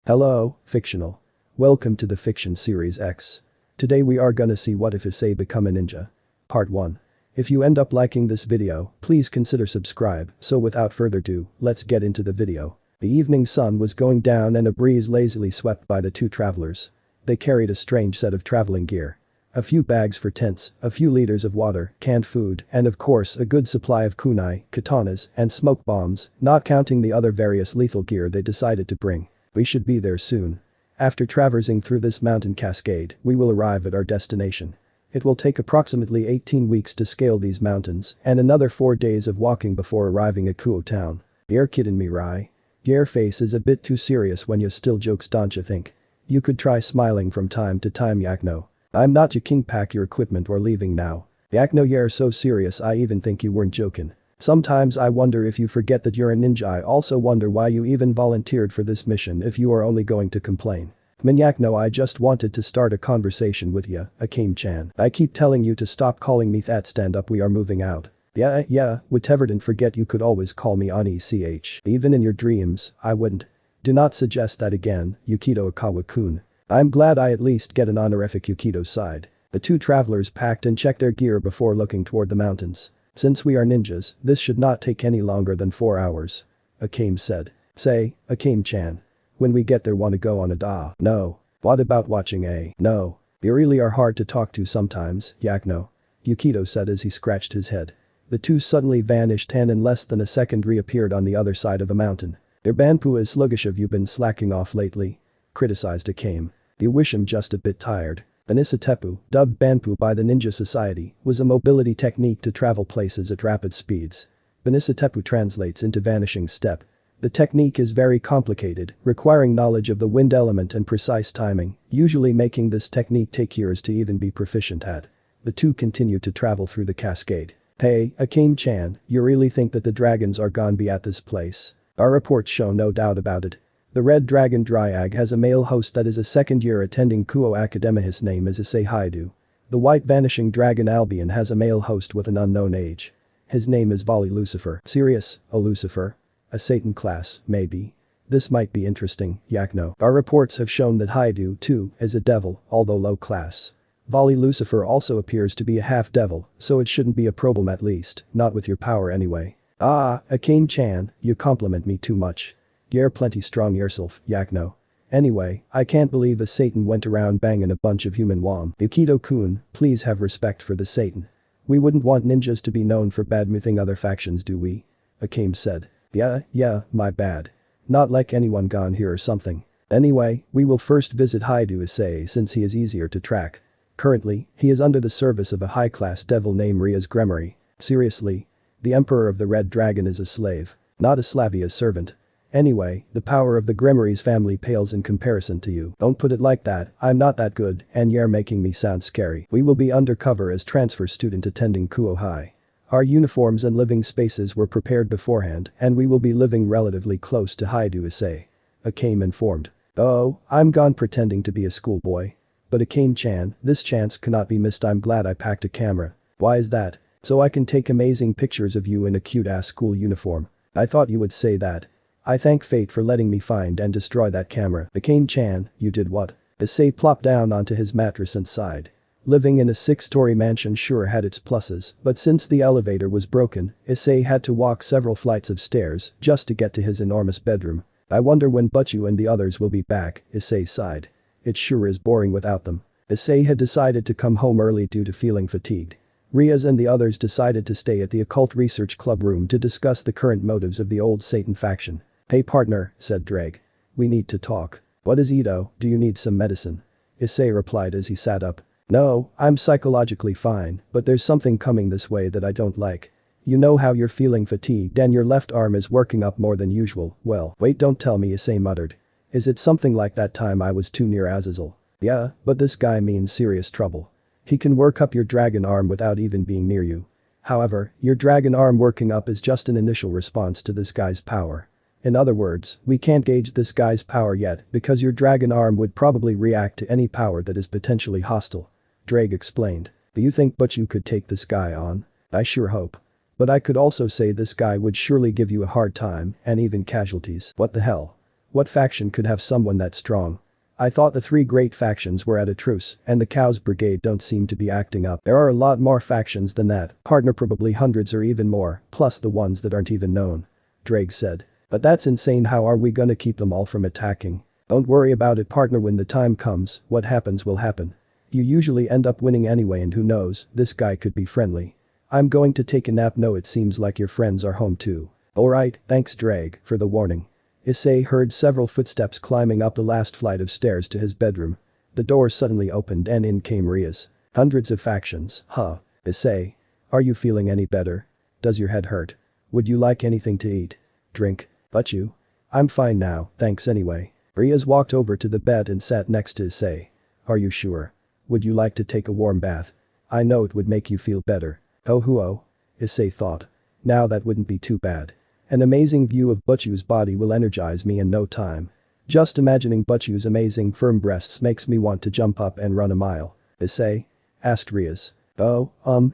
Hello, fictional. Welcome to the Fiction Series X. Today we are gonna see what if Issei become a ninja. Part 1. If you end up liking this video, please consider subscribe, so without further ado, let's get into the video. The evening sun was going down and a breeze lazily swept by the two travelers. They carried a strange set of traveling gear. A few bags for tents, a few liters of water, canned food, and of course a good supply of kunai, katanas, and smoke bombs, not counting the other various lethal gear they decided to bring. We should be there soon. After traversing through this mountain cascade, we will arrive at our destination. It will take approximately 18 weeks to scale these mountains and another 4 days of walking before arriving at Kuo town. You're kidding me, right? Your face is a bit too serious when you still jokes, don't you think? You could try smiling from time to time, Yakno. I'm not joking, pack your equipment, we're leaving now. Yakno, you're so serious I even think you weren't joking. Sometimes I wonder if you forget that you're a ninja. I also wonder why you even volunteered for this mission if you are only going to complain. Yakno, I just wanted to start a conversation with ya, Akame-chan. I keep telling you to stop calling me that. Stand up, we are moving out. Yeah, whatever, and forget you could always call me Ani-ch. Even in your dreams, I wouldn't. Do not suggest that again, Yukito Okawa-kun. I'm glad I at least get an honorific Yukito side. The two travelers packed and checked their gear before looking toward the mountains. Since we are ninjas, this should not take any longer than 4 hours. Akame said. Say, Akame-chan. When we get there, wanna go on a da? No. What about watching a? No. You really are hard to talk to sometimes, Yakno. Yukito said as he scratched his head. The two suddenly vanished and in less than a second reappeared on the other side of the mountain. Your banpu is sluggish, have you been slacking off lately? Criticized Akame. You wish him just a bit tired. Banisatepu, dubbed banpu by the Ninja Society, was a mobility technique to travel places at rapid speeds. Banisatepu translates into vanishing step. The technique is very complicated, requiring knowledge of the wind element and precise timing, usually making this technique take years to even be proficient at. The two continued to travel through the cascade. Hey, Akame-chan, you really think that the dragons are gonna be at this place? Our reports show no doubt about it. The Red Dragon Dryag has a male host that is a second year attending Kuo Academy. His name is Issei Haidu. The White Vanishing Dragon Albion has a male host with an unknown age. His name is Volley Lucifer. Serious, a Lucifer? A Satan class, maybe. This might be interesting, Yakno. Our reports have shown that Haidu, too, is a devil, although low class. Volley Lucifer also appears to be a half-devil, so it shouldn't be a problem, at least, not with your power anyway. Ah, Akame-chan, you compliment me too much. You're plenty strong yourself, Yakno. Anyway, I can't believe a Satan went around banging a bunch of human wom. Yukito-kun, please have respect for the Satan. We wouldn't want ninjas to be known for bad-mouthing other factions, do we? Akame said. Yeah, my bad. Not like anyone gone here or something. Anyway, we will first visit Haidu Issei since he is easier to track. Currently, he is under the service of a high-class devil named Rias Gremory. Seriously? The Emperor of the Red Dragon is a slave, not a Slavia's servant. Anyway, the power of the Gremory's family pales in comparison to you. Don't put it like that, I'm not that good, and you're making me sound scary. We will be undercover as transfer student attending Kuo High. Our uniforms and living spaces were prepared beforehand and we will be living relatively close to Haidu Issei. Akame informed. Oh, I'm gone pretending to be a schoolboy. But Akame-chan, this chance cannot be missed. I'm glad I packed a camera. Why is that? So I can take amazing pictures of you in a cute-ass school uniform. I thought you would say that. I thank fate for letting me find and destroy that camera. Akame-chan, you did what? Issei plopped down onto his mattress and sighed. Living in a 6-story mansion sure had its pluses, but since the elevator was broken, Issei had to walk several flights of stairs just to get to his enormous bedroom. I wonder when Butchu and the others will be back, Issei sighed. It sure is boring without them. Issei had decided to come home early due to feeling fatigued. Rias and the others decided to stay at the Occult Research Club room to discuss the current motives of the old Satan faction. Hey partner, said Drake. We need to talk. What is Ito, do you need some medicine? Issei replied as he sat up. No, I'm psychologically fine, but there's something coming this way that I don't like. You know how you're feeling fatigued and your left arm is working up more than usual. Well, wait, don't tell me, Issei muttered. Is it something like that time I was too near Azazel? Yeah, but this guy means serious trouble. He can work up your dragon arm without even being near you. However, your dragon arm working up is just an initial response to this guy's power. In other words, we can't gauge this guy's power yet because your dragon arm would probably react to any power that is potentially hostile. Drake explained. Do you think Butchu could take this guy on? I sure hope. But I could also say this guy would surely give you a hard time and even casualties. What the hell? What faction could have someone that strong? I thought the three great factions were at a truce, and the Cows Brigade don't seem to be acting up. There are a lot more factions than that, partner, probably hundreds or even more, plus the ones that aren't even known. Drake said. But that's insane. How are we gonna keep them all from attacking? Don't worry about it, partner, when the time comes, what happens will happen. You usually end up winning anyway, and who knows, this guy could be friendly. I'm going to take a nap. No, it seems like your friends are home too. Alright, thanks Drake for the warning. Issei heard several footsteps climbing up the last flight of stairs to his bedroom. The door suddenly opened and in came Rias. Hundreds of factions, huh? Issei. Are you feeling any better? Does your head hurt? Would you like anything to eat? Drink? But you? I'm fine now, thanks anyway. Rias walked over to the bed and sat next to Issei. Are you sure? Would you like to take a warm bath? I know it would make you feel better. Oh huo. Issei thought. Now that wouldn't be too bad. An amazing view of Butchu's body will energize me in no time. Just imagining Butchu's amazing firm breasts makes me want to jump up and run a mile. Issei? Asked Rias. Oh,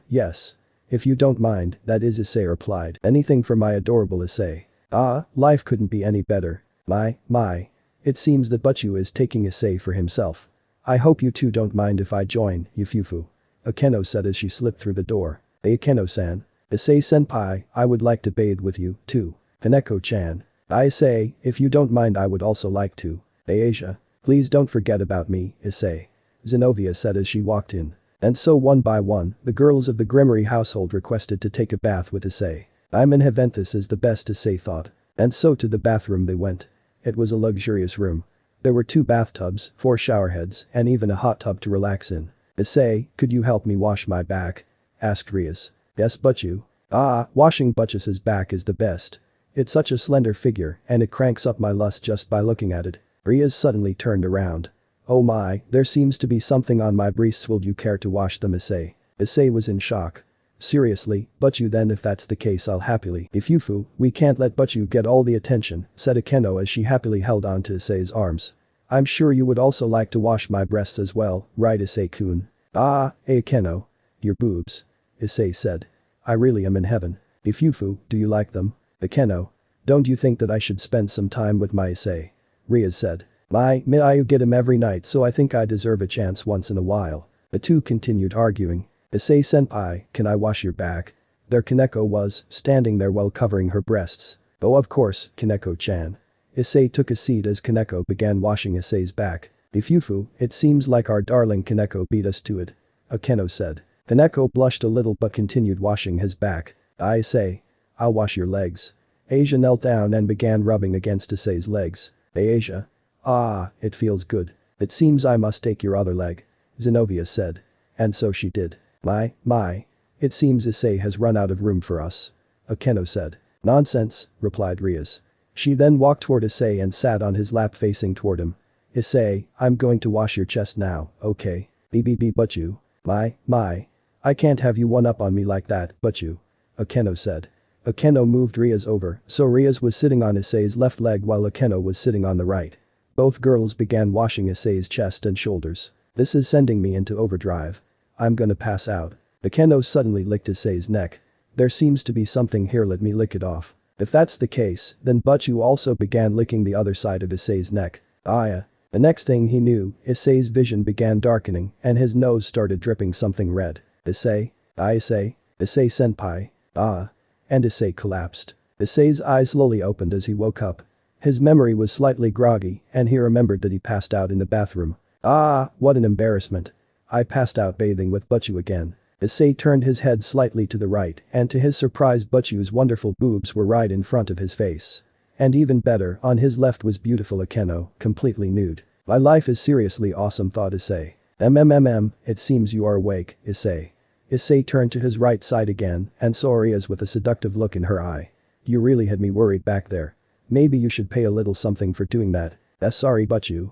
yes. If you don't mind, that is, Issei replied. Anything for my adorable Issei. Ah, life couldn't be any better. My. It seems that Butchu is taking Issei for himself. I hope you two don't mind if I join, Yufufu. Akeno said as she slipped through the door. Akeno-san. Issei-senpai, I would like to bathe with you, too. Kaneko-chan. Issei, if you don't mind, I would also like to. Asia. Please don't forget about me, Issei. Zenobia said as she walked in. And so one by one, the girls of the Gremory household requested to take a bath with Issei. I'm in heaven, this is the best, Issei thought. And so to the bathroom they went. It was a luxurious room. There were 2 bathtubs, 4 showerheads, and even a hot tub to relax in. Issei, could you help me wash my back? Asked Rias. Yes, Butchu. Ah, washing Butchus's back is the best. It's such a slender figure, and it cranks up my lust just by looking at it. Rias suddenly turned around. Oh my, there seems to be something on my breasts. Will you care to wash them, Issei? Issei was in shock. Seriously, Butchu? Then if that's the case, I'll happily. Ifufu, we can't let Butchu get all the attention, said Akeno as she happily held on to Issei's arms. I'm sure you would also like to wash my breasts as well, right, Issei-kun? Ah, Akeno. Your boobs. Issei said. I really am in heaven. Ifufu, do you like them? Akeno. Don't you think that I should spend some time with my Issei? Rias said. I get him every night, so I think I deserve a chance once in a while. The two continued arguing. Issei-senpai, can I wash your back? There Kaneko was, standing there while covering her breasts. Oh of course, Kaneko-chan. Issei took a seat as Kaneko began washing Issei's back. Ifufu, it seems like our darling Kaneko beat us to it. Akeno said. Kaneko blushed a little but continued washing his back. Issei. I'll wash your legs. Asia knelt down and began rubbing against Issei's legs. Asia. Ah, it feels good. It seems I must take your other leg. Zenobia said. And so she did. My. It seems Issei has run out of room for us. Akeno said. Nonsense, replied Rias. She then walked toward Issei and sat on his lap facing toward him. Issei, I'm going to wash your chest now, okay? Butchu. My. I can't have you one up on me like that, Butchu. Akeno said. Akeno moved Rias over, so Rias was sitting on Issei's left leg while Akeno was sitting on the right. Both girls began washing Issei's chest and shoulders. This is sending me into overdrive. I'm gonna pass out. Akeno suddenly licked Issei's neck. There seems to be something here, let me lick it off. If that's the case, then Butchu also began licking the other side of Issei's neck. The next thing he knew, Issei's vision began darkening and his nose started dripping something red. Issei? Issei-senpai? And Issei collapsed. Issei's eyes slowly opened as he woke up. His memory was slightly groggy and he remembered that he passed out in the bathroom. What an embarrassment. I passed out bathing with Butchu again. Issei turned his head slightly to the right and to his surprise Butchu's wonderful boobs were right in front of his face. And even better, on his left was beautiful Akeno, completely nude. My life is seriously awesome, thought Issei. It seems you are awake, Issei. Issei turned to his right side again and saw Rias with a seductive look in her eye. You really had me worried back there. Maybe you should pay a little something for doing that. Sorry Butchu.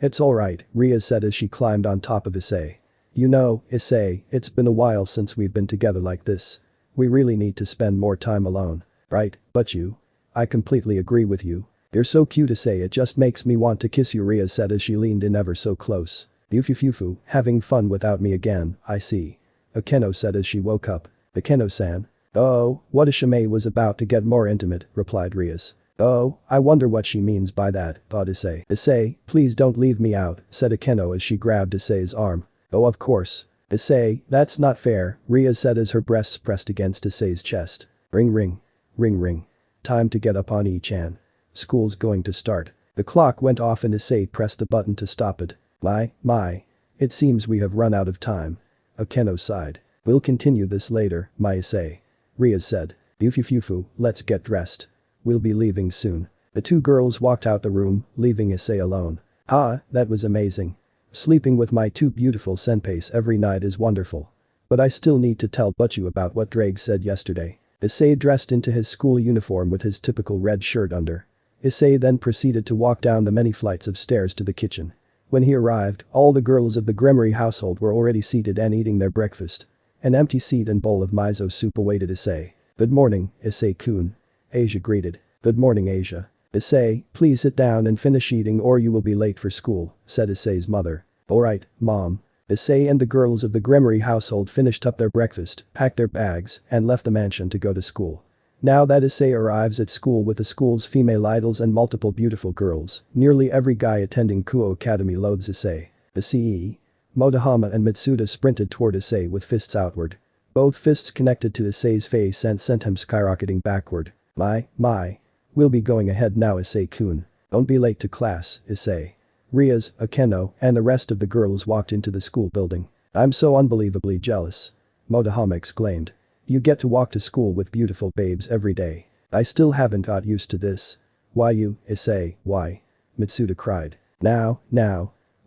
It's alright, Rias said as she climbed on top of Issei. You know, Issei, it's been a while since we've been together like this. We really need to spend more time alone. Right, Butchu? I completely agree with you. You're so cute, Issei, it just makes me want to kiss you, Rias said as she leaned in ever so close. Yufufu, having fun without me again, I see. Akeno said as she woke up. Akeno-san. Oh, what a shame, was about to get more intimate, replied Rias. Oh, I wonder what she means by that, thought Issei. Issei, please don't leave me out, said Akeno as she grabbed Issei's arm. Oh of course. Issei, that's not fair, Rias said as her breasts pressed against Issei's chest. Ring ring. Ring ring. Time to get up on E-chan. School's going to start. The clock went off and Issei pressed the button to stop it. My. It seems we have run out of time. Akeno sighed. We'll continue this later, my Issei. Rias said. Yufufufu, let's get dressed. We'll be leaving soon. The two girls walked out the room, leaving Issei alone. Ah, that was amazing. Sleeping with my two beautiful senpais every night is wonderful. But I still need to tell Butchu about what Drake said yesterday. Issei dressed into his school uniform with his typical red shirt under. Issei then proceeded to walk down the many flights of stairs to the kitchen. When he arrived, all the girls of the Gremory household were already seated and eating their breakfast. An empty seat and bowl of miso soup awaited Issei. Good morning, Issei-kun. Asia greeted. Good morning, Asia. Issei, please sit down and finish eating or you will be late for school, said Issei's mother. Alright, mom. Issei and the girls of the Gremory household finished up their breakfast, packed their bags, and left the mansion to go to school. Now that Issei arrives at school with the school's female idols and multiple beautiful girls, nearly every guy attending Kuo Academy loathes Issei. Issei. Motohama and Mitsuda sprinted toward Issei with fists outward. Both fists connected to Issei's face and sent him skyrocketing backward. My. We'll be going ahead now, Issei-kun. Don't be late to class, Issei. Rias, Akeno, and the rest of the girls walked into the school building. I'm so unbelievably jealous. Motohama exclaimed. You get to walk to school with beautiful babes every day. I still haven't got used to this. Why you, Issei, why? Mitsuda cried. Now.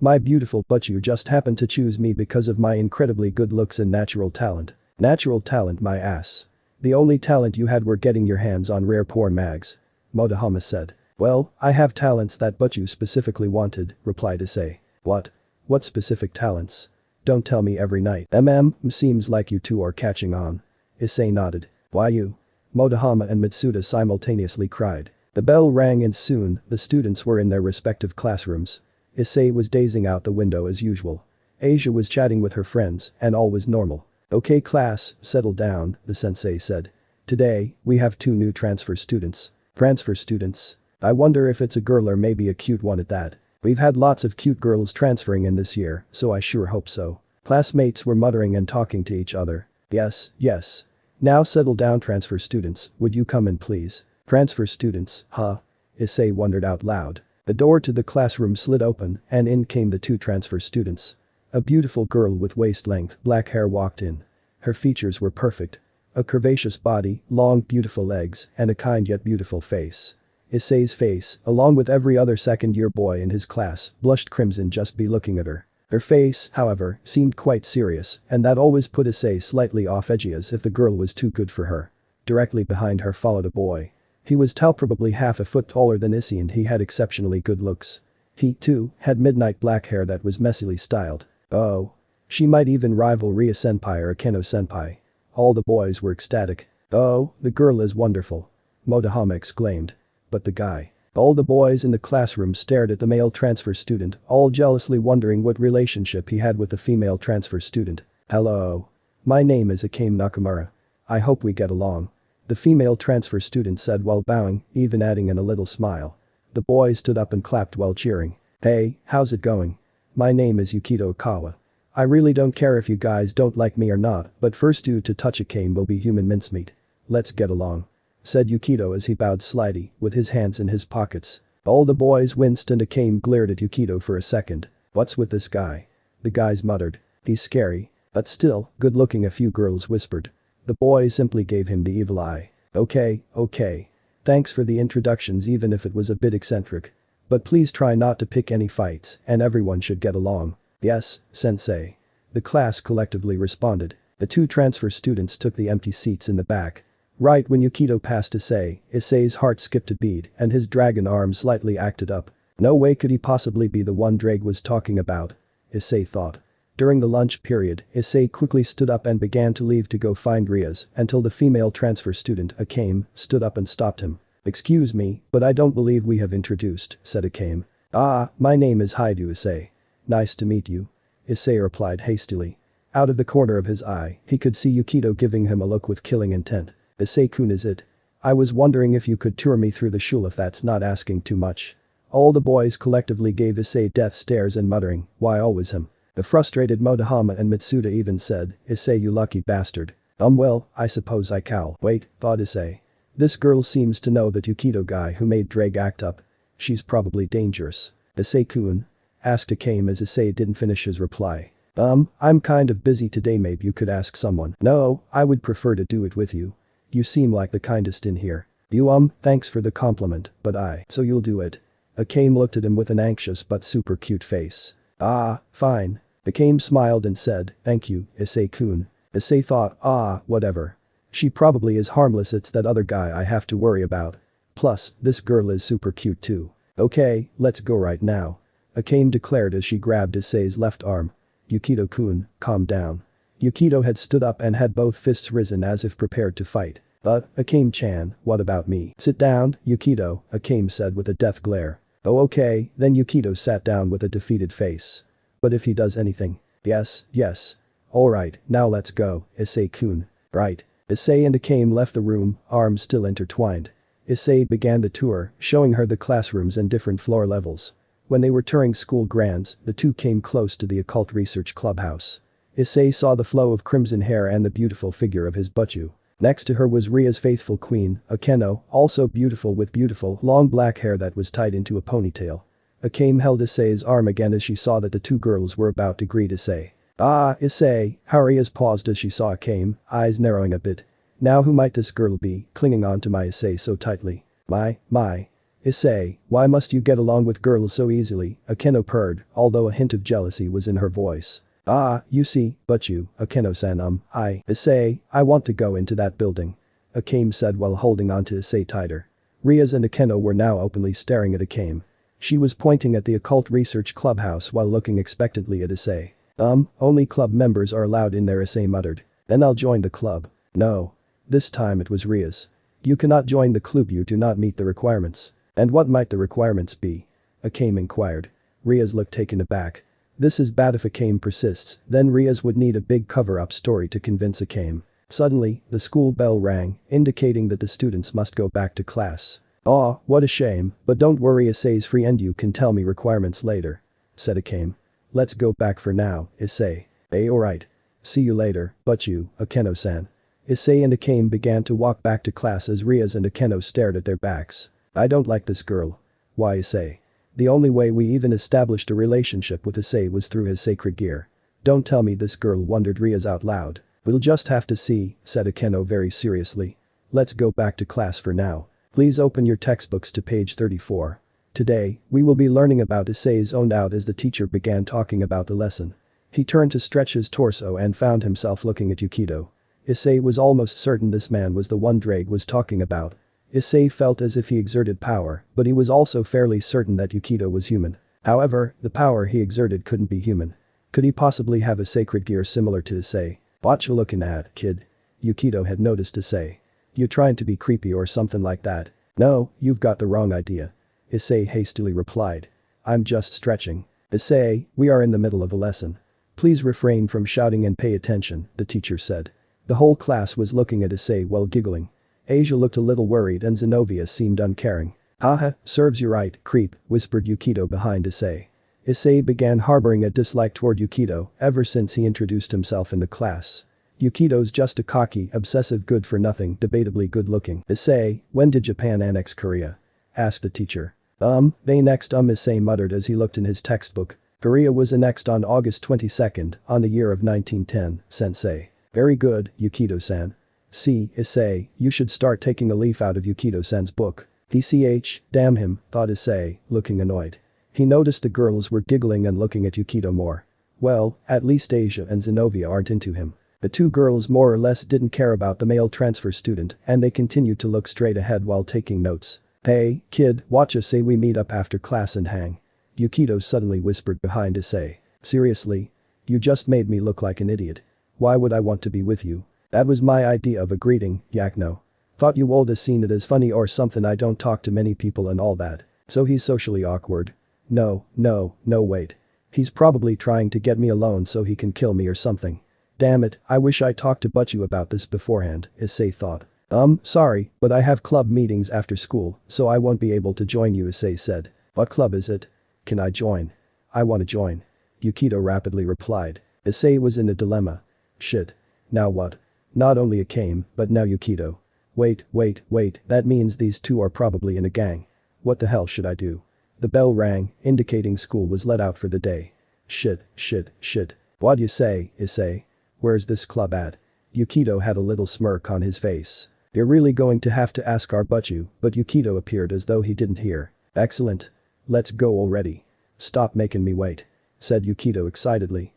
My beautiful Butchu just happened to choose me because of my incredibly good looks and natural talent. Natural talent my ass. The only talent you had were getting your hands on rare porn mags. Motohama said. Well, I have talents that Butchu specifically wanted, replied Issei. What? What specific talents? Don't tell me every night. Seems like you two are catching on. Issei nodded. Why you? Motohama and Mitsuda simultaneously cried. The bell rang and soon, the students were in their respective classrooms. Issei was dazing out the window as usual. Asia was chatting with her friends, and all was normal. Okay class, settle down, the sensei said. Today, we have 2 new transfer students. Transfer students? I wonder if it's a girl or maybe a cute one at that. We've had lots of cute girls transferring in this year, so I sure hope so. Classmates were muttering and talking to each other. Yes. Now settle down transfer students, would you come in please? Transfer students, huh? Issei wondered out loud. The door to the classroom slid open and in came the 2 transfer students. A beautiful girl with waist-length black hair walked in. Her features were perfect. A curvaceous body, long beautiful legs, and a kind yet beautiful face. Issei's face, along with every other second-year boy in his class, blushed crimson just by looking at her. Her face, however, seemed quite serious, and that always put Issei slightly off edgy as if the girl was too good for her. Directly behind her followed a boy. He was probably half a foot taller than Issei and he had exceptionally good looks. He, too, had midnight black hair that was messily styled. Oh. She might even rival Rias senpai or Akeno senpai. All the boys were ecstatic. Oh, the girl is wonderful. Motohama exclaimed. But the guy. All the boys in the classroom stared at the male transfer student, all jealously wondering what relationship he had with the female transfer student. Hello. My name is Akame Nakamura. I hope we get along. The female transfer student said while bowing, even adding in a little smile. The boy stood up and clapped while cheering. Hey, how's it going? My name is Yukito Okawa. I really don't care if you guys don't like me or not, but first due to touch Akame will be human mincemeat. Let's get along. Said Yukito as he bowed slightly, with his hands in his pockets. All the boys winced and Akame glared at Yukito for a second. What's with this guy? The guys muttered. He's scary. But still, good looking, a few girls whispered. The boy simply gave him the evil eye. Okay. Thanks for the introductions even if it was a bit eccentric. But please try not to pick any fights and everyone should get along. Yes, sensei. The class collectively responded. The 2 transfer students took the empty seats in the back. Right when Yukito passed Issei's heart skipped a beat and his dragon arm slightly acted up. No way could he possibly be the one Drake was talking about. Issei thought. During the lunch period, Issei quickly stood up and began to leave to go find Rias until the female transfer student, Akame, stood up and stopped him. Excuse me, but I don't believe we have introduced, said Akame. Ah, my name is Haidu Issei. Nice to meet you. Issei replied hastily. Out of the corner of his eye, he could see Yukito giving him a look with killing intent. Issei-kun is it? I was wondering if you could tour me through the shul if that's not asking too much. All the boys collectively gave Issei death stares and muttering, why always him? The frustrated Motohama and Mitsuda even said, Issei you lucky bastard. Well, I suppose I cowl. Wait, thought Issei. This girl seems to know that Yukito guy who made Drake act up. She's probably dangerous. Issei-kun? Asked Akame as Issei didn't finish his reply. I'm kind of busy today, maybe you could ask someone. No, I would prefer to do it with you. You seem like the kindest in here. You thanks for the compliment, but so you'll do it. Akame looked at him with an anxious but super cute face. Fine. Akame smiled and said, thank you, Issei-kun. Issei thought, whatever. She probably is harmless, it's that other guy I have to worry about. Plus, this girl is super cute too. Okay, let's go right now. Akame declared as she grabbed Issei's left arm. Yukito-kun, calm down. Yukito had stood up and had both fists risen as if prepared to fight. But, Akame-chan, what about me? Sit down, Yukito, Akame said with a death glare. Oh okay, then Yukito sat down with a defeated face. But if he does anything? Yes. Alright, now let's go, Issei-kun. Right. Issei and Akame left the room, arms still intertwined. Issei began the tour, showing her the classrooms and different floor levels. When they were touring school grounds, the two came close to the occult research clubhouse. Issei saw the flow of crimson hair and the beautiful figure of his butchu. Next to her was Ria's faithful queen, Akeno, also beautiful with beautiful long black hair that was tied into a ponytail. Akame held Issei's arm again as she saw that the two girls were about to greet Issei. Issei, Rias paused as she saw Akame, eyes narrowing a bit. Now who might this girl be, clinging on to my Issei so tightly? My. Issei, why must you get along with girls so easily, Akeno purred, although a hint of jealousy was in her voice. You see, but you, Akeno-san Issei, I want to go into that building. Akame said while holding on to Issei tighter. Rias and Akeno were now openly staring at Akame. She was pointing at the occult research clubhouse while looking expectantly at Issei. Only club members are allowed in there, Issei muttered. Then I'll join the club. No. This time it was Rias. You cannot join the club, you do not meet the requirements. And what might the requirements be? Akame inquired. Rias looked taken aback. This is bad if Akame persists, then Rias would need a big cover-up story to convince Akame. Suddenly, the school bell rang, indicating that the students must go back to class. What a shame, but don't worry, Issei's free and you can tell me requirements later. Said Akame. Let's go back for now, Issei. Alright. See you later, but you, Akeno-san. Issei and Akame began to walk back to class as Rias and Akeno stared at their backs. I don't like this girl. Why, Issei? The only way we even established a relationship with Issei was through his sacred gear. Don't tell me this girl, wondered Rias out loud. We'll just have to see, said Akeno very seriously. Let's go back to class for now. Please open your textbooks to page 34. Today, we will be learning about Issei's own out as the teacher began talking about the lesson. He turned to stretch his torso and found himself looking at Yukito. Issei was almost certain this man was the one Drake was talking about. Issei felt as if he exerted power, but he was also fairly certain that Yukito was human. However, the power he exerted couldn't be human. Could he possibly have a sacred gear similar to Issei? What you looking at, kid? Yukito had noticed Issei. You trying to be creepy or something like that? No, you've got the wrong idea. Issei hastily replied. I'm just stretching. Issei, we are in the middle of a lesson. Please refrain from shouting and pay attention, the teacher said. The whole class was looking at Issei while giggling. Asia looked a little worried and Zenobia seemed uncaring. Serves you right, creep, whispered Yukito behind Issei. Issei began harboring a dislike toward Yukito ever since he introduced himself in the class. Yukito's just a cocky, obsessive good-for-nothing, debatably good-looking. Issei, when did Japan annex Korea? Asked the teacher. They next Issei muttered as he looked in his textbook. Korea was annexed on August 22nd, on the year of 1910, sensei. Very good, Yukito-san. See, Issei, you should start taking a leaf out of Yukito-san's book. Damn him, thought Issei, looking annoyed. He noticed the girls were giggling and looking at Yukito more. Well, at least Asia and Zenobia aren't into him. The two girls more or less didn't care about the male transfer student and they continued to look straight ahead while taking notes. Hey, kid, watch Issei, we meet up after class and hang. Yukito suddenly whispered behind Issei. Seriously? You just made me look like an idiot. Why would I want to be with you? That was my idea of a greeting, Yakno. Thought you would have seen it as funny or something. I don't talk to many people and all that. So he's socially awkward. No, wait. He's probably trying to get me alone so he can kill me or something. Damn it, I wish I talked to Butchu about this beforehand, Issei thought. Sorry, but I have club meetings after school, so I won't be able to join you, Issei said. What club is it? Can I join? I want to join. Yukito rapidly replied. Issei was in a dilemma. Shit. Now what? Not only Akame, but now Yukito. Wait, that means these two are probably in a gang. What the hell should I do? The bell rang, indicating school was let out for the day. Shit. What'd you say, Issei? Where's this club at? Yukito had a little smirk on his face. You're really going to have to ask our butchu, but Yukito appeared as though he didn't hear. Excellent. Let's go already. Stop making me wait, said Yukito excitedly.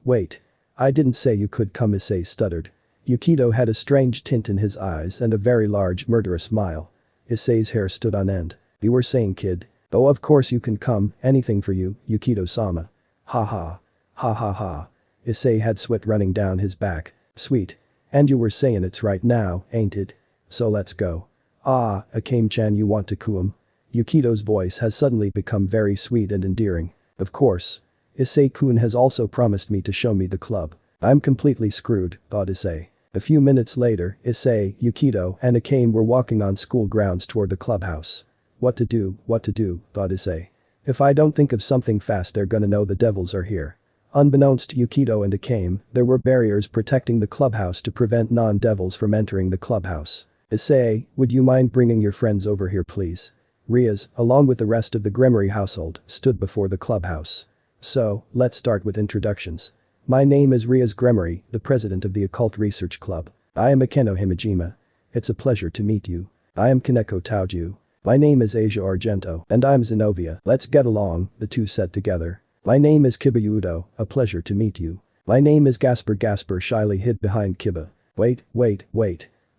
Wait. I didn't say you could come, Issei stuttered. Yukito had a strange tint in his eyes and a very large murderous smile. Issei's hair stood on end. You were saying, kid? Oh, of course you can come, anything for you, Yukito-sama. Ha ha. Issei had sweat running down his back. Sweet. And you were saying it's right now, ain't it? So let's go. Ah, Akame-chan, you want to kuum? Yukito's voice has suddenly become very sweet and endearing. Of course. Issei-kun has also promised me to show me the club. I'm completely screwed, thought Issei. A few minutes later, Issei, Yukito, and Akame were walking on school grounds toward the clubhouse. What to do, thought Issei. If I don't think of something fast, they're gonna know the devils are here. Unbeknownst to Yukito and Akame, there were barriers protecting the clubhouse to prevent non-devils from entering the clubhouse. Issei, would you mind bringing your friends over here, please? Rias, along with the rest of the Gremory household, stood before the clubhouse. So, let's start with introductions. My name is Rias Gremory, the president of the Occult Research Club. I am Akeno Himejima. It's a pleasure to meet you. I am Kaneko Taoju. My name is Asia Argento, and I'm Zenobia. Let's get along, the two said together. My name is Kiba Udo, a pleasure to meet you. My name is Gasper shyly hid behind Kiba. Wait.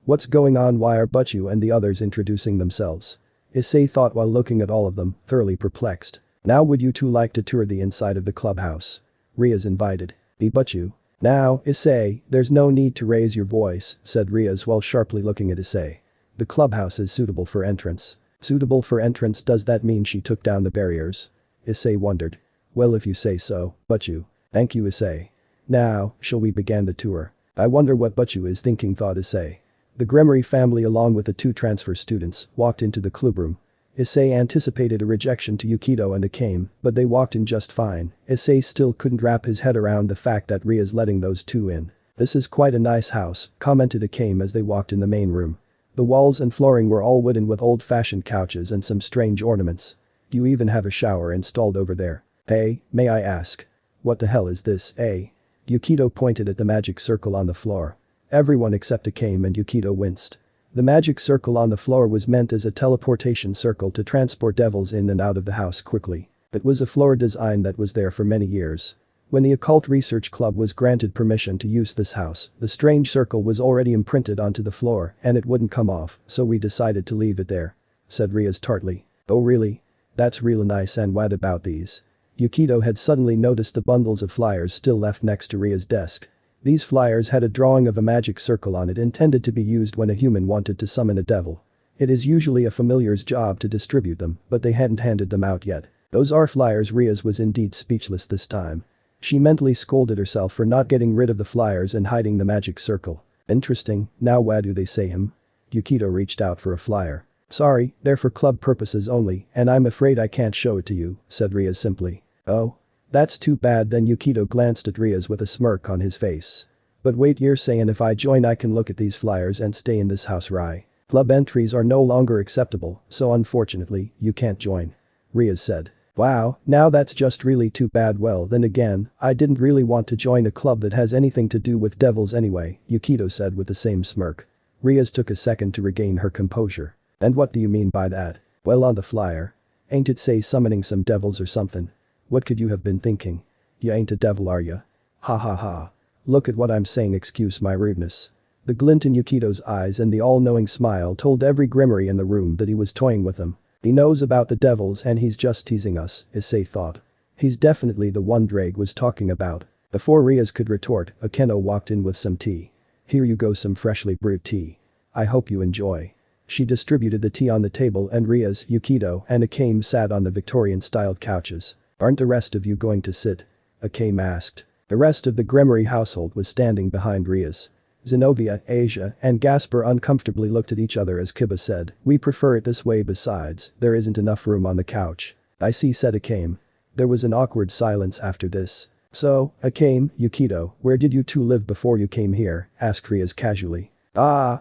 What's going on? Why are Butchu and the others introducing themselves? Issei thought while looking at all of them, thoroughly perplexed. Now would you two like to tour the inside of the clubhouse? Rias invited. Butchu. Now, Issei, there's no need to raise your voice, said Rias while sharply looking at Issei. The clubhouse is suitable for entrance. Suitable for entrance, does that mean she took down the barriers? Issei wondered. Well, if you say so, Butchu. Thank you, Issei. Now, shall we begin the tour? I wonder what Butchu is thinking, thought Issei. The Gremory family along with the two transfer students walked into the clubroom. Issei anticipated a rejection to Yukito and Akame, but they walked in just fine. Issei still couldn't wrap his head around the fact that Ria's letting those two in. This is quite a nice house, commented Akame as they walked in the main room. The walls and flooring were all wooden with old-fashioned couches and some strange ornaments. You even have a shower installed over there. Hey, may I ask? What the hell is this, eh? Yukito pointed at the magic circle on the floor. Everyone except Akame and Yukito winced. The magic circle on the floor was meant as a teleportation circle to transport devils in and out of the house quickly. It was a floor design that was there for many years. When the Occult Research Club was granted permission to use this house, the strange circle was already imprinted onto the floor and it wouldn't come off, so we decided to leave it there, said Rias tartly. Oh really? That's real nice, and what about these? Yukito had suddenly noticed the bundles of flyers still left next to Ria's desk. These flyers had a drawing of a magic circle on it intended to be used when a human wanted to summon a devil. It is usually a familiar's job to distribute them, but they hadn't handed them out yet. Those are flyers. Rias was indeed speechless this time. She mentally scolded herself for not getting rid of the flyers and hiding the magic circle. Interesting, now why do they say him? Yukito reached out for a flyer. Sorry, they're for club purposes only, and I'm afraid I can't show it to you, said Rias simply. Oh? That's too bad. Then Yukito glanced at Rias with a smirk on his face. But wait, you're saying if I join I can look at these flyers and stay in this house, right? Club entries are no longer acceptable, so unfortunately, you can't join. Rias said. Wow, now that's just really too bad. Well then again, I didn't really want to join a club that has anything to do with devils anyway, Yukito said with the same smirk. Rias took a second to regain her composure. And what do you mean by that? Well, on the flyer. Ain't it say summoning some devils or something? What could you have been thinking? You ain't a devil, are ya? Ha ha ha. Look at what I'm saying, excuse my rudeness. The glint in Yukito's eyes and the all-knowing smile told every Gremory in the room that he was toying with them. He knows about the devils and he's just teasing us, Issei thought. He's definitely the one Drake was talking about. Before Rias could retort, Akeno walked in with some tea. Here you go, some freshly brewed tea. I hope you enjoy. She distributed the tea on the table and Rias, Yukito, and Akame sat on the Victorian-styled couches. Aren't the rest of you going to sit? Akame asked. The rest of the Gremory household was standing behind Rias. Zenobia, Asia, and Gasper uncomfortably looked at each other as Kiba said, "We prefer it this way, besides, there isn't enough room on the couch." "I see," said Akame. There was an awkward silence after this. "So, Akame, Yukito, where did you two live before you came here?" asked Rias casually.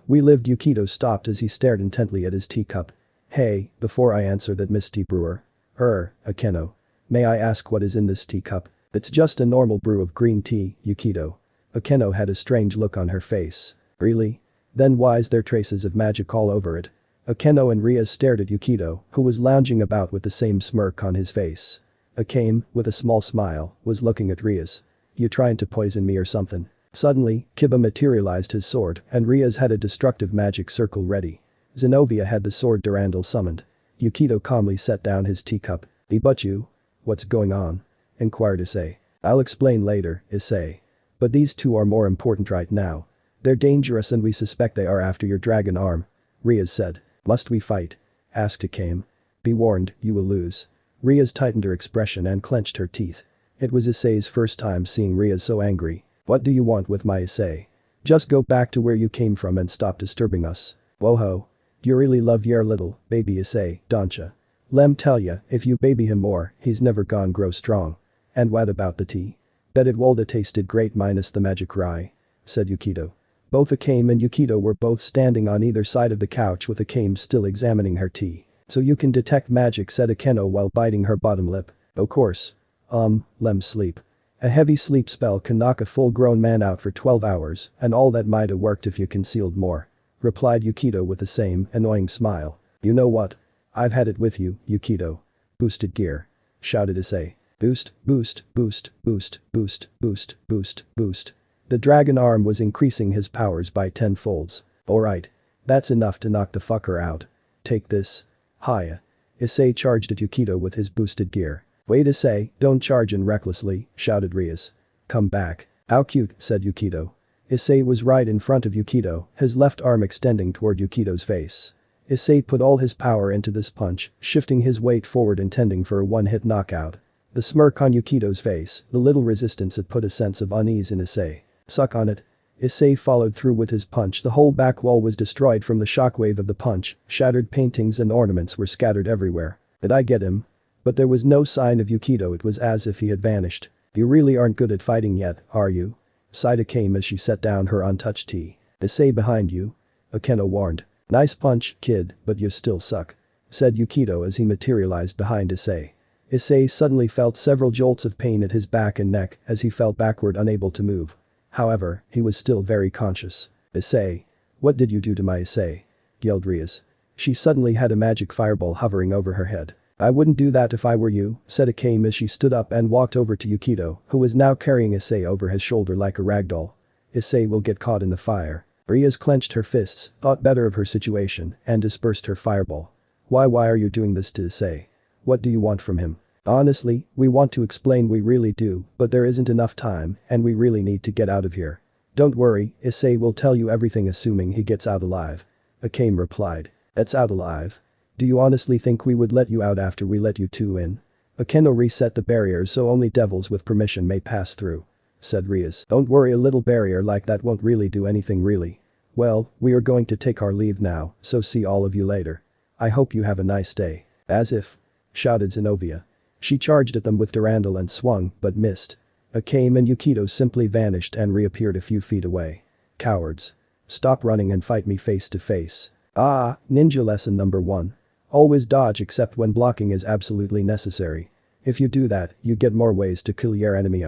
We lived." Yukito stopped as he stared intently at his teacup. "Hey, before I answer that, Miss Tea Brewer." Akeno. "May I ask what is in this teacup?" "It's just a normal brew of green tea, Yukito." Akeno had a strange look on her face. "Really? Then why's there traces of magic all over it?" Akeno and Rias stared at Yukito, who was lounging about with the same smirk on his face. Akame, with a small smile, was looking at Rias. "You trying to poison me or something?" Suddenly, Kiba materialized his sword and Rias had a destructive magic circle ready. Zenobia had the sword Durandal summoned. Yukito calmly set down his teacup. "But you? What's going on?" inquired Issei. "I'll explain later, Issei. But these two are more important right now. They're dangerous and we suspect they are after your dragon arm," Rias said. "Must we fight?" asked Akame. "Be warned, you will lose." Rias tightened her expression and clenched her teeth. It was Issei's first time seeing Rias so angry. "What do you want with my Issei? Just go back to where you came from and stop disturbing us." "Woho. You really love your little baby Issei, don't ya? Lem tell ya, if you baby him more, he's never gonna grow strong." "And what about the tea?" "Bet it woulda tasted great minus the magic rye," said Yukito. Both Akame and Yukito were both standing on either side of the couch with Akame still examining her tea. "So you can detect magic," said Akeno while biting her bottom lip. "O' course. Lem sleep. A heavy sleep spell can knock a full-grown man out for 12 hours, and all that might've worked if you concealed more," replied Yukito with the same annoying smile. "You know what? I've had it with you, Yukito." "Boosted gear," shouted Issei. "Boost, boost, boost, boost, boost, boost, boost, boost." The dragon arm was increasing his powers by 10 folds. "Alright. That's enough to knock the fucker out. Take this." "Hiya." Issei charged at Yukito with his boosted gear. "Wait, Issei, don't charge in recklessly," shouted Rias. "Come back." "How cute," said Yukito. Issei was right in front of Yukito, his left arm extending toward Yukito's face. Issei put all his power into this punch, shifting his weight forward intending for a one-hit knockout. The smirk on Yukito's face, the little resistance it put a sense of unease in Issei. "Suck on it." Issei followed through with his punch. The whole back wall was destroyed from the shockwave of the punch, shattered paintings and ornaments were scattered everywhere. "Did I get him?" But there was no sign of Yukito. It was as if he had vanished. "You really aren't good at fighting yet, are you?" sighed Akame as she set down her untouched tea. "Issei behind you." Akeno warned. "Nice punch, kid, but you still suck," said Yukito as he materialized behind Issei. Issei suddenly felt several jolts of pain at his back and neck as he fell backward unable to move. However, he was still very conscious. "Issei. What did you do to my Issei?" yelled Rias. She suddenly had a magic fireball hovering over her head. "I wouldn't do that if I were you," said Akame as she stood up and walked over to Yukito, who was now carrying Issei over his shoulder like a ragdoll. "Issei will get caught in the fire." Rias clenched her fists, thought better of her situation, and dispersed her fireball. Why are you doing this to Issei? What do you want from him?" "Honestly, we want to explain, we really do, but there isn't enough time and we really need to get out of here." "Don't worry, Issei will tell you everything assuming he gets out alive," Akame replied. "That's out alive? Do you honestly think we would let you out after we let you two in?" "Akeno reset the barriers so only devils with permission may pass through," said Rias. "Don't worry, a little barrier like that won't really do anything really. Well, we are going to take our leave now, so see all of you later. I hope you have a nice day." "As if," shouted Zenobia. She charged at them with Durandal and swung, but missed. Akame and Yukito simply vanished and reappeared a few feet away. "Cowards. Stop running and fight me face to face." Ninja lesson number 1. Always dodge except when blocking is absolutely necessary. If you do that, you get more ways to kill your enemy.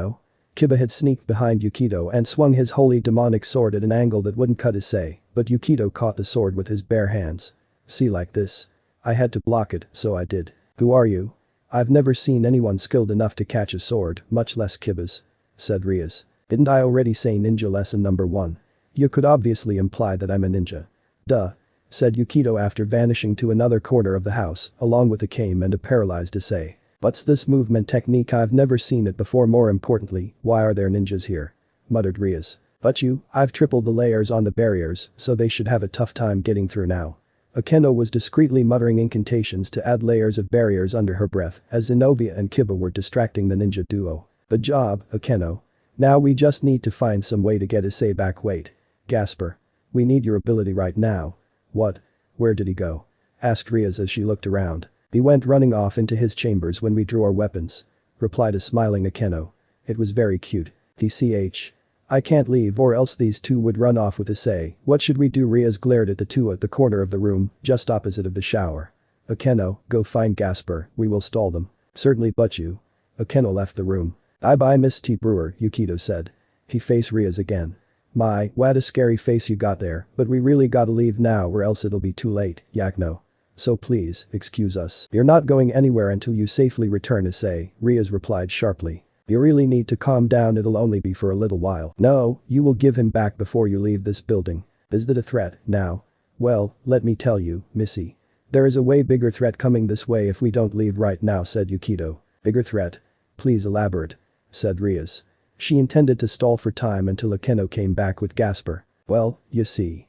Kiba had sneaked behind Yukito and swung his holy demonic sword at an angle that wouldn't cut Issei, but Yukito caught the sword with his bare hands. "See, like this. I had to block it, so I did." "Who are you?" "I've never seen anyone skilled enough to catch a sword, much less Kiba's," said Rias. "Didn't I already say ninja lesson number 1? You could obviously imply that I'm a ninja." "Duh," said Yukito after vanishing to another corner of the house, along with Akame and a paralyzed Issei. "What's this movement technique? I've never seen it before. More importantly, why are there ninjas here?" muttered Rias. "But I've tripled the layers on the barriers, so they should have a tough time getting through now." Akeno was discreetly muttering incantations to add layers of barriers under her breath as Zenobia and Kiba were distracting the ninja duo. "Good job, Akeno. Now we just need to find some way to get Issei back. Wait. Gasper. We need your ability right now. What? Where did he go? Asked Rias as she looked around. He went running off into his chambers when we drew our weapons. Replied a smiling Akeno. It was very cute. TCH. I can't leave or else these two would run off with Issei. What should we do? Rias glared at the two at the corner of the room, just opposite of the shower. Akeno, go find Gasper, we will stall them. Certainly but you. Akeno left the room. Bye Miss T. Brewer, Yukito said. He faced Rias again. My, what a scary face you got there, but we really gotta leave now or else it'll be too late, Yakno. So please, excuse us. You're not going anywhere until you safely return Issei, Rias replied sharply. You really need to calm down, it'll only be for a little while. No, you will give him back before you leave this building. Is that a threat, now? Well, let me tell you, Missy. There is a way bigger threat coming this way if we don't leave right now, said Yukito. Bigger threat? Please elaborate, said Rias. She intended to stall for time until Akeno came back with Gasper. Well, you see.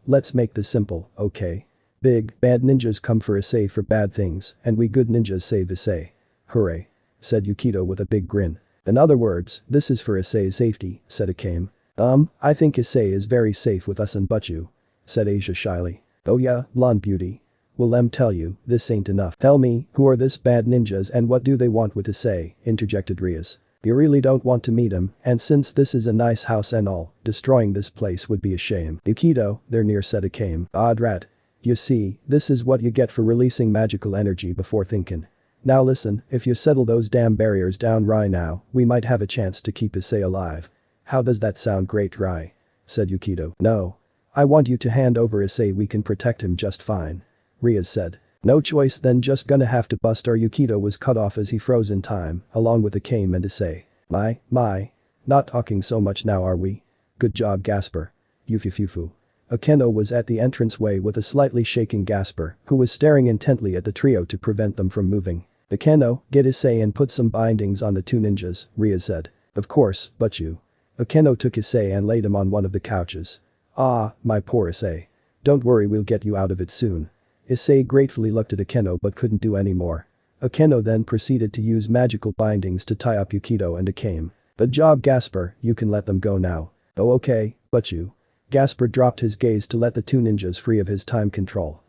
Let's make this simple, okay? Big, bad ninjas come for Issei for bad things, and we good ninjas save Issei. Hooray, said Yukito with a big grin. In other words, this is for Issei's safety, said Akame. I think Issei is very safe with us and but you, said Asia shyly. Oh yeah, blonde beauty. Well tell you, this ain't enough. Tell me, who are this bad ninjas and what do they want with Issei, interjected Rias. You really don't want to meet him, and since this is a nice house and all, destroying this place would be a shame. Yukito, they're near said Akame. Odd rat. You see, this is what you get for releasing magical energy before thinking. Now listen, if you settle those damn barriers down right now, we might have a chance to keep Issei alive. How does that sound, great Rai? Said Yukito. No. I want you to hand over Issei, we can protect him just fine. Rias said. No choice then, just gonna have to bust our. Yukito was cut off as he froze in time, along with Akame and Issei. My. Not talking so much now are we? Good job Gasper. Yufufufu. Akeno was at the entranceway with a slightly shaking Gasper, who was staring intently at the trio to prevent them from moving. Akeno, get Issei and put some bindings on the two ninjas, Rias said. Of course, but you. Akeno took Issei and laid him on one of the couches. Ah, my poor Issei. Don't worry, we'll get you out of it soon. Issei gratefully looked at Akeno but couldn't do any more. Akeno then proceeded to use magical bindings to tie up Yukito and Akame. Good job Gasper, you can let them go now. Oh okay, but you. Gasper dropped his gaze to let the two ninjas free of his time control.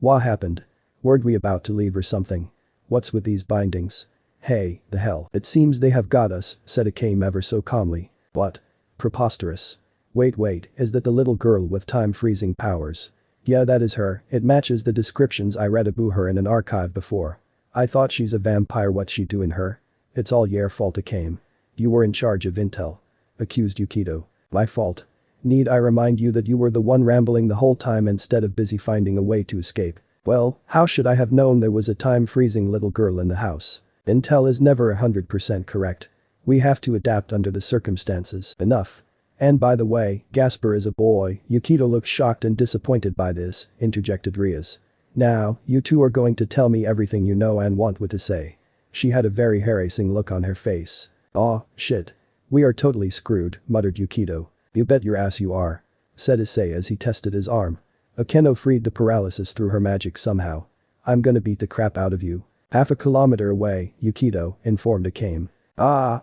What happened? Weren't we about to leave or something? What's with these bindings? Hey, the hell. It seems they have got us, said Akame ever so calmly. What? Preposterous. Wait, is that the little girl with time freezing powers? Yeah, that is her, it matches the descriptions I read about her in an archive before. I thought she's a vampire, what's she doing her? It's all your fault Akame. You were in charge of intel. Accused Yukito. My fault. Need I remind you that you were the one rambling the whole time instead of busy finding a way to escape? Well, how should I have known there was a time-freezing little girl in the house? Intel is never 100% correct. We have to adapt under the circumstances. Enough. And by the way, Gasper is a boy. Yukito looked shocked and disappointed by this, interjected Rias. Now, you two are going to tell me everything you know and want with Issei. She had a very harassing look on her face. Aw, shit. We are totally screwed, muttered Yukito. You bet your ass you are, said Issei as he tested his arm. Akeno freed the paralysis through her magic somehow. I'm gonna beat the crap out of you. Half a kilometer away, Yukito informed Akame.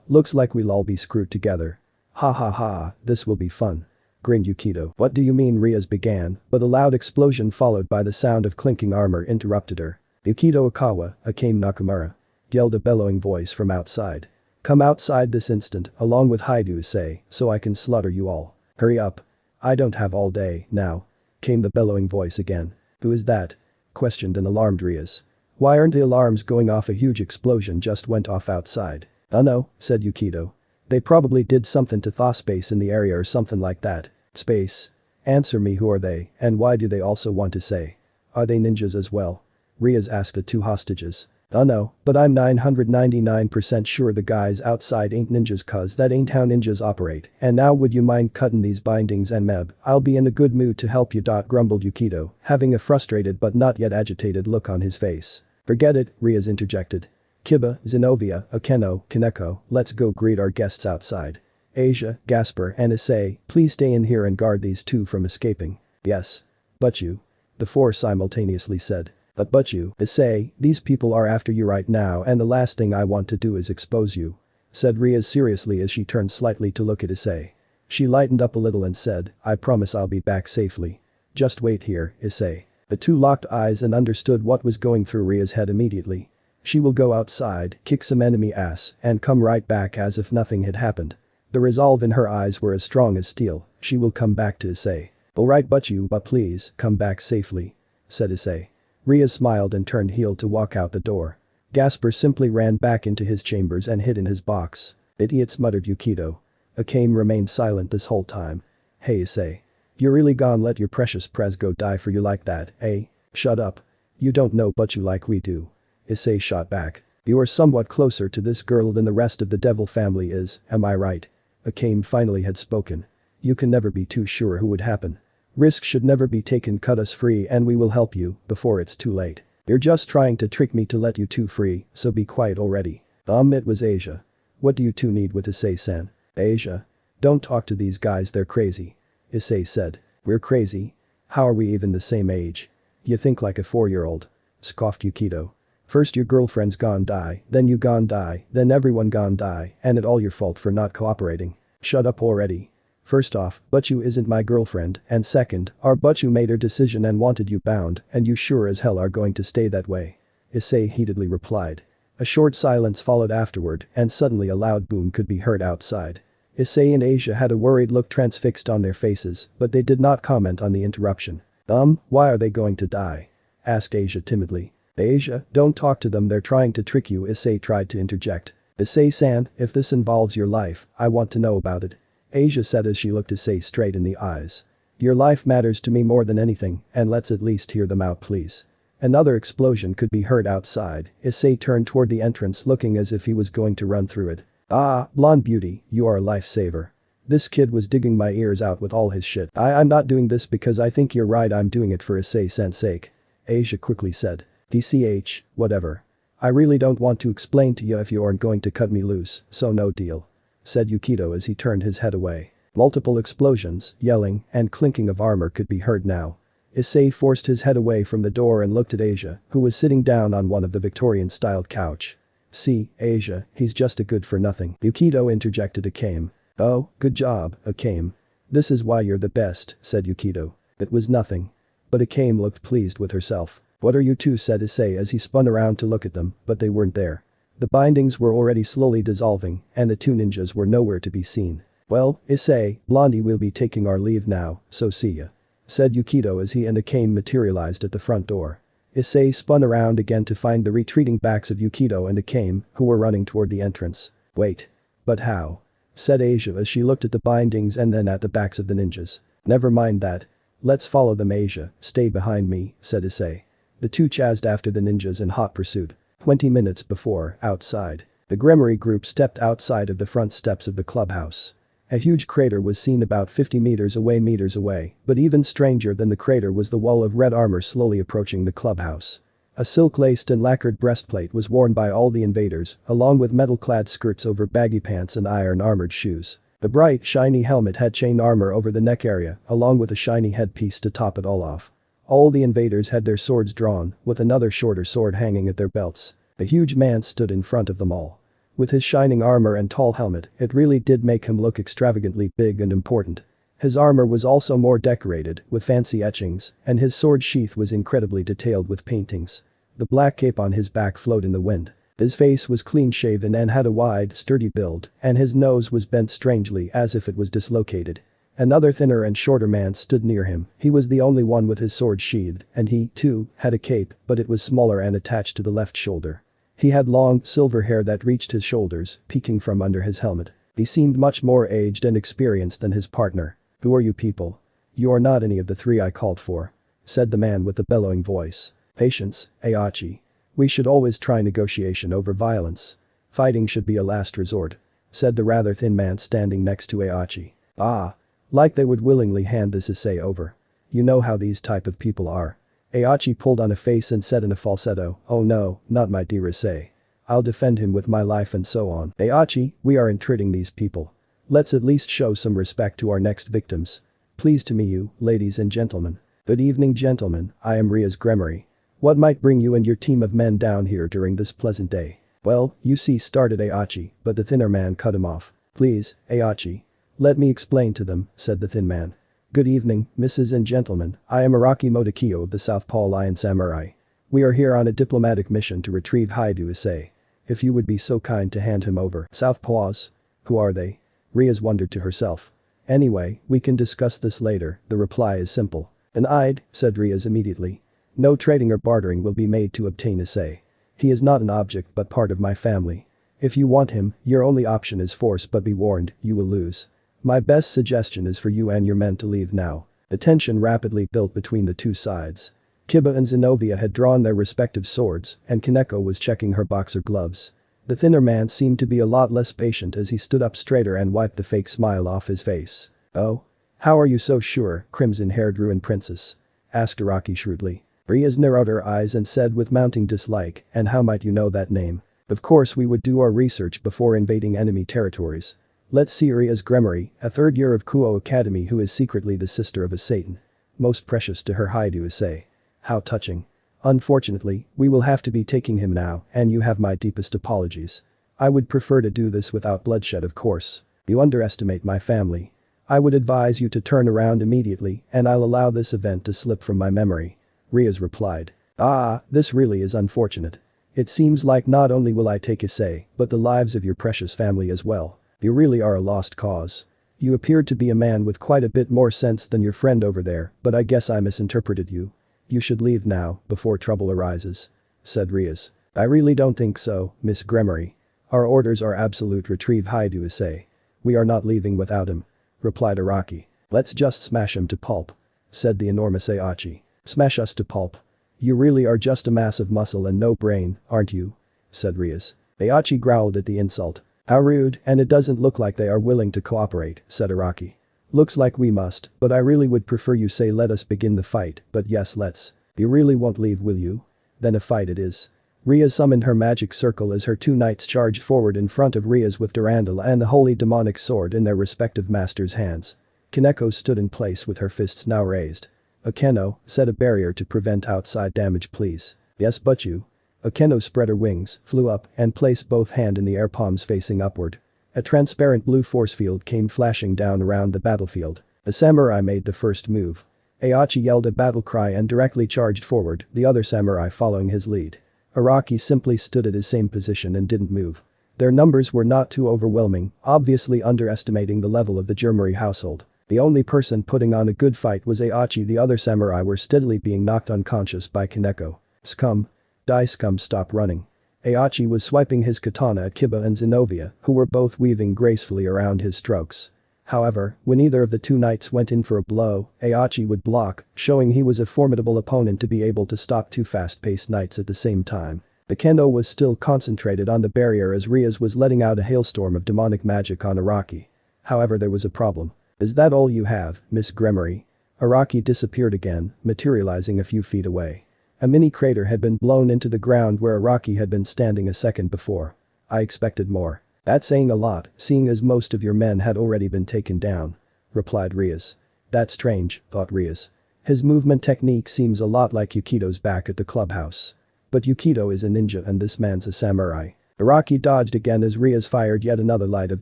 Looks like we'll all be screwed together. Ha, this will be fun. Grinned Yukito. What do you mean, Rias began, but a loud explosion followed by the sound of clinking armor interrupted her. Yukito Okawa, Akame Nakamura. Yelled a bellowing voice from outside. Come outside this instant, along with Haidu Issei, so I can slaughter you all. Hurry up. I don't have all day, now. Came the bellowing voice again. Who is that? Questioned an alarmed Rias. Why aren't the alarms going off? A huge explosion just went off outside. No, said Yukito. They probably did something to thaw space in the area or something like that. Space. Answer me, who are they, and why do they also want Issei? Are they ninjas as well? Rias asked the two hostages. No, but I'm 999% sure the guys outside ain't ninjas cause that ain't how ninjas operate, and now would you mind cutting these bindings and Meb, I'll be in a good mood to help you. Grumbled Yukito, having a frustrated but not yet agitated look on his face. Forget it, Rias interjected. Kiba, Zenobia, Akeno, Kaneko, let's go greet our guests outside. Asia, Gasper and Issei, please stay in here and guard these two from escaping. Yes. But you. The four simultaneously said. But you, Issei, these people are after you right now and the last thing I want to do is expose you. Said Rias seriously as she turned slightly to look at Issei. She lightened up a little and said, I promise I'll be back safely. Just wait here, Issei. The two locked eyes and understood what was going through Ria's head immediately. She will go outside, kick some enemy ass, and come right back as if nothing had happened. The resolve in her eyes were as strong as steel. She will come back to Issei. Alright but please, come back safely. Said Issei. Rias smiled and turned heel to walk out the door. Gasper simply ran back into his chambers and hid in his box. Idiots, muttered Yukito. Akame remained silent this whole time. Hey Issei. You really gone let your precious prez go die for you like that, eh? Shut up. You don't know but you like we do. Issei shot back. You are somewhat closer to this girl than the rest of the devil family is, am I right? Akame finally had spoken. You can never be too sure who would happen. Risk should never be taken, cut us free and we will help you before it's too late. You're just trying to trick me to let you two free, so be quiet already. It was Asia. What do you two need with Issei-san? Asia? Don't talk to these guys, they're crazy. Issei said. We're crazy? How are we even the same age? You think like a 4-year-old. Scoffed Yukito. First your girlfriend's gone die, then you gone die, then everyone gone die, and it all your fault for not cooperating. Shut up already. First off, Butchu isn't my girlfriend, and second, our Butchu made her decision and wanted you bound, and you sure as hell are going to stay that way. Issei heatedly replied. A short silence followed afterward, and suddenly a loud boom could be heard outside. Issei and Asia had a worried look transfixed on their faces, but they did not comment on the interruption. Why are they going to die? Asked Asia timidly. Asia, don't talk to them, they're trying to trick you, Issei tried to interject. Issei-san, if this involves your life, I want to know about it. Asia said as she looked Issei straight in the eyes. Your life matters to me more than anything, and let's at least hear them out please. Another explosion could be heard outside. Issei turned toward the entrance looking as if he was going to run through it. Ah, blonde beauty, you are a lifesaver. This kid was digging my ears out with all his shit. I'm not doing this because I think you're right, I'm doing it for Issei-san's sake. Asia quickly said. DCH, whatever. I really don't want to explain to you if you aren't going to cut me loose, so no deal. Said Yukito as he turned his head away. Multiple explosions, yelling, and clinking of armor could be heard now. Issei forced his head away from the door and looked at Asia, who was sitting down on one of the Victorian-styled couch. See, Asia, he's just a good-for-nothing. Yukito interjected Akame. Oh, good job, Akame. This is why you're the best, said Yukito. It was nothing. But Akame looked pleased with herself. What are you two, said Issei as he spun around to look at them, but they weren't there. The bindings were already slowly dissolving, and the two ninjas were nowhere to be seen. Well, Issei, Blondie will be taking our leave now, so see ya. Said Yukito as he and Akame materialized at the front door. Issei spun around again to find the retreating backs of Yukito and Akame, who were running toward the entrance. Wait. But how? Said Asia as she looked at the bindings and then at the backs of the ninjas. Never mind that. Let's follow them, Asia, stay behind me, said Issei. The two chased after the ninjas in hot pursuit. 20 minutes before, outside. The Gremory group stepped outside of the front steps of the clubhouse. A huge crater was seen about 50 meters away, but even stranger than the crater was the wall of red armor slowly approaching the clubhouse. A silk-laced and lacquered breastplate was worn by all the invaders, along with metal-clad skirts over baggy pants and iron-armored shoes. The bright, shiny helmet had chain armor over the neck area, along with a shiny headpiece to top it all off. All the invaders had their swords drawn, with another shorter sword hanging at their belts. A huge man stood in front of them all. With his shining armor and tall helmet, it really did make him look extravagantly big and important. His armor was also more decorated, with fancy etchings, and his sword sheath was incredibly detailed with paintings. The black cape on his back flowed in the wind. His face was clean-shaven and had a wide, sturdy build, and his nose was bent strangely as if it was dislocated. Another thinner and shorter man stood near him. He was the only one with his sword sheathed, and he, too, had a cape, but it was smaller and attached to the left shoulder. He had long, silver hair that reached his shoulders, peeking from under his helmet. He seemed much more aged and experienced than his partner. Who are you people? You are not any of the three I called for. Said the man with the bellowing voice. Patience, Heihachi. We should always try negotiation over violence. Fighting should be a last resort. Said the rather thin man standing next to Heihachi. Ah. Like they would willingly hand this Issei over. You know how these type of people are. Heihachi pulled on a face and said in a falsetto, oh no, not my dear Issei. I'll defend him with my life and so on. Heihachi, we are entreating these people. Let's at least show some respect to our next victims. Pleased to meet you, ladies and gentlemen. Good evening, gentlemen, I am Rias Gremory. What might bring you and your team of men down here during this pleasant day? Well, you see, started Heihachi, but the thinner man cut him off. Please, Heihachi. "Let me explain to them," said the thin man. "Good evening, Mrs. and gentlemen, I am Araki Motokiyo of the Southpaw Lion Samurai. We are here on a diplomatic mission to retrieve High School DxD. If you would be so kind to hand him over." "Southpaws? Who are they?" Rias wondered to herself. "Anyway, we can discuss this later, the reply is simple." "And I'd," said Rias immediately. "No trading or bartering will be made to obtain Issei. He is not an object but part of my family. If you want him, your only option is force, but be warned, you will lose. My best suggestion is for you and your men to leave now." The tension rapidly built between the two sides. Kiba and Zenobia had drawn their respective swords, and Kaneko was checking her boxer gloves. The thinner man seemed to be a lot less patient as he stood up straighter and wiped the fake smile off his face. "Oh? How are you so sure, crimson-haired ruined princess?" asked Araki shrewdly. Rias narrowed her eyes and said with mounting dislike, "And how might you know that name?" "Of course we would do our research before invading enemy territories. Let's see Rias Gremory, a third year of Kuo Academy who is secretly the sister of a Satan. Most precious to her High School DxD. How touching. Unfortunately, we will have to be taking him now, and you have my deepest apologies. I would prefer to do this without bloodshed, of course. You underestimate my family. I would advise you to turn around immediately and I'll allow this event to slip from my memory." Rias replied. "Ah, this really is unfortunate. It seems like not only will I take Issei, but the lives of your precious family as well. You really are a lost cause. You appeared to be a man with quite a bit more sense than your friend over there, but I guess I misinterpreted you. You should leave now, before trouble arises," said Rias. "I really don't think so, Miss Gremory. Our orders are absolute: retrieve High School DxD. We are not leaving without him," replied Araki. "Let's just smash him to pulp," said the enormous Aichi. "Smash us to pulp? You really are just a mass of muscle and no brain, aren't you?" said Rias. Aichi growled at the insult. "How rude, and it doesn't look like they are willing to cooperate," said Araki. "Looks like we must, but I really would prefer you say let us begin the fight, but yes, let's. You really won't leave, will you? Then a fight it is." Rias summoned her magic circle as her two knights charged forward in front of Rias with Durandal and the holy demonic sword in their respective masters' hands. Kaneko stood in place with her fists now raised. "Akeno, set a barrier to prevent outside damage, please." "Yes, but you." Akeno spread her wings, flew up, and placed both hands in the air, palms facing upward. A transparent blue force field came flashing down around the battlefield. The samurai made the first move. Aichi yelled a battle cry and directly charged forward, the other samurai following his lead. Araki simply stood at his same position and didn't move. Their numbers were not too overwhelming, obviously underestimating the level of the Gremory household. The only person putting on a good fight was Aichi. The other samurai were steadily being knocked unconscious by Kaneko. "Scum. Die scum, stop running." Aichi was swiping his katana at Kiba and Zenobia, who were both weaving gracefully around his strokes. However, when either of the two knights went in for a blow, Aichi would block, showing he was a formidable opponent to be able to stop two fast-paced knights at the same time. The kendo was still concentrated on the barrier as Rias was letting out a hailstorm of demonic magic on Araki. However, there was a problem. "Is that all you have, Miss Gremory?" Araki disappeared again, materializing a few feet away. A mini crater had been blown into the ground where Araki had been standing a second before. "I expected more. That's saying a lot, seeing as most of your men had already been taken down," replied Rias. "That's strange," thought Rias. His movement technique seems a lot like Yukido's back at the clubhouse. But Yukido is a ninja and this man's a samurai. Araki dodged again as Rias fired yet another light of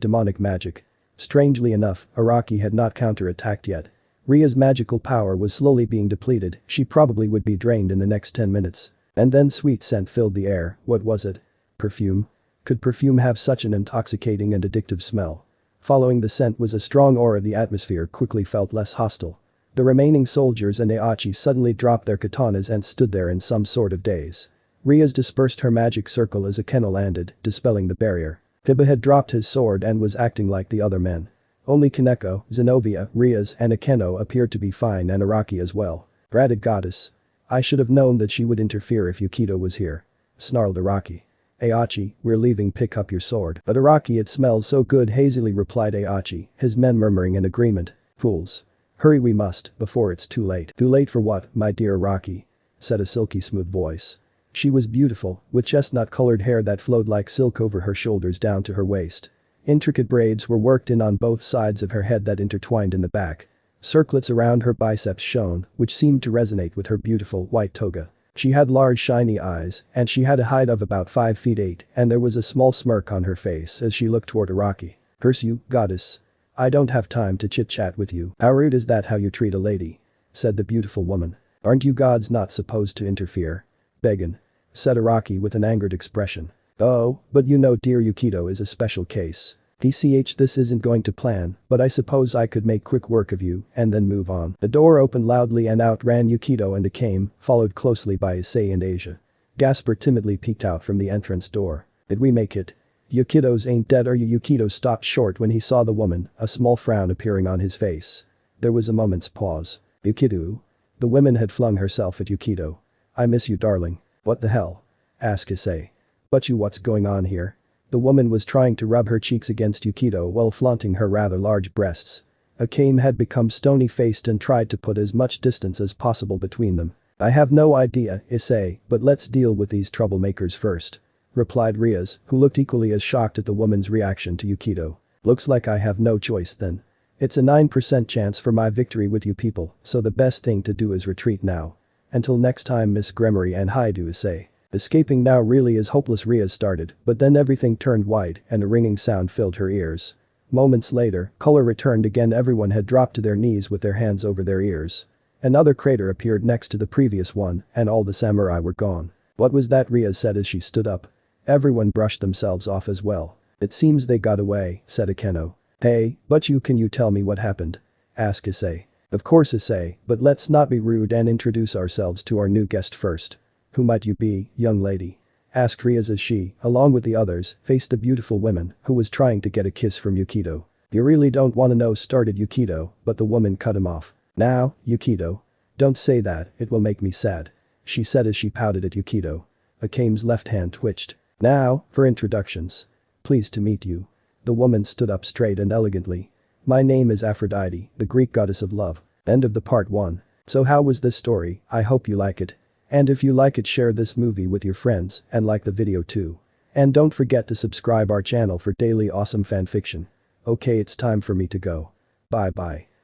demonic magic. Strangely enough, Araki had not counterattacked yet. Ria's magical power was slowly being depleted, she probably would be drained in the next 10 minutes. And then sweet scent filled the air. What was it? Perfume? Could perfume have such an intoxicating and addictive smell? Following the scent was a strong aura. The atmosphere quickly felt less hostile. The remaining soldiers and Aichi suddenly dropped their katanas and stood there in some sort of daze. Rias dispersed her magic circle as Akeno landed, dispelling the barrier. Kiba had dropped his sword and was acting like the other men. Only Kaneko, Zenobia, Rias, and Akeno appeared to be fine, and Araki as well. "Dratted goddess. I should have known that she would interfere if Yukido was here," snarled Araki. "Aichi, we're leaving, pick up your sword." "But Araki, it smells so good," hazily replied Aichi, his men murmuring in agreement. "Fools. Hurry, we must, before it's too late." "Too late for what, my dear Araki?" said a silky smooth voice. She was beautiful, with chestnut-colored hair that flowed like silk over her shoulders down to her waist. Intricate braids were worked in on both sides of her head that intertwined in the back. Circlets around her biceps shone, which seemed to resonate with her beautiful white toga. She had large shiny eyes, and she had a height of about 5 feet 8, and there was a small smirk on her face as she looked toward Araki. "Curse you, goddess." I don't have time to chit-chat with you. How rude is that how you treat a lady? Said the beautiful woman. Aren't you gods not supposed to interfere? Beggin. Said Araki with an angered expression. Oh, but you know dear Yukito is a special case. DCH this isn't going to plan, but I suppose I could make quick work of you and then move on. The door opened loudly and out ran Yukito and came, followed closely by Issei and Asia. Gasper timidly peeked out from the entrance door. Did we make it? Yukito's ain't dead are you? Yukito stopped short when he saw the woman, a small frown appearing on his face. There was a moment's pause. Yukito? The woman had flung herself at Yukito. I miss you darling. What the hell? Asked Issei. But you what's going on here? The woman was trying to rub her cheeks against Yukito while flaunting her rather large breasts. Akame had become stony-faced and tried to put as much distance as possible between them. I have no idea, Issei, but let's deal with these troublemakers first. Replied Rias, who looked equally as shocked at the woman's reaction to Yukito. Looks like I have no choice then. It's a 9% chance for my victory with you people, so the best thing to do is retreat now. Until next time Miss Gremory and hi do Issei. Escaping now really is hopeless Rias started, but then everything turned white and a ringing sound filled her ears. Moments later, color returned again everyone had dropped to their knees with their hands over their ears. Another crater appeared next to the previous one and all the samurai were gone. What was that Rias said as she stood up. Everyone brushed themselves off as well. It seems they got away, said Akeno. Hey, but can you tell me what happened? Asked Issei. Of course Issei, but let's not be rude and introduce ourselves to our new guest first. Who might you be, young lady? Asked Rias as she, along with the others, faced the beautiful woman who was trying to get a kiss from Yukito. You really don't want to know started Yukito, but the woman cut him off. Now, Yukito. Don't say that, it will make me sad. She said as she pouted at Yukito. Akame's left hand twitched. Now, for introductions. Pleased to meet you. The woman stood up straight and elegantly. My name is Aphrodite, the Greek goddess of love. End of the part 1. So how was this story? I hope you like it. And if you like it share this movie with your friends and like the video too. And don't forget to subscribe our channel for daily awesome fanfiction. Okay it's time for me to go. Bye bye.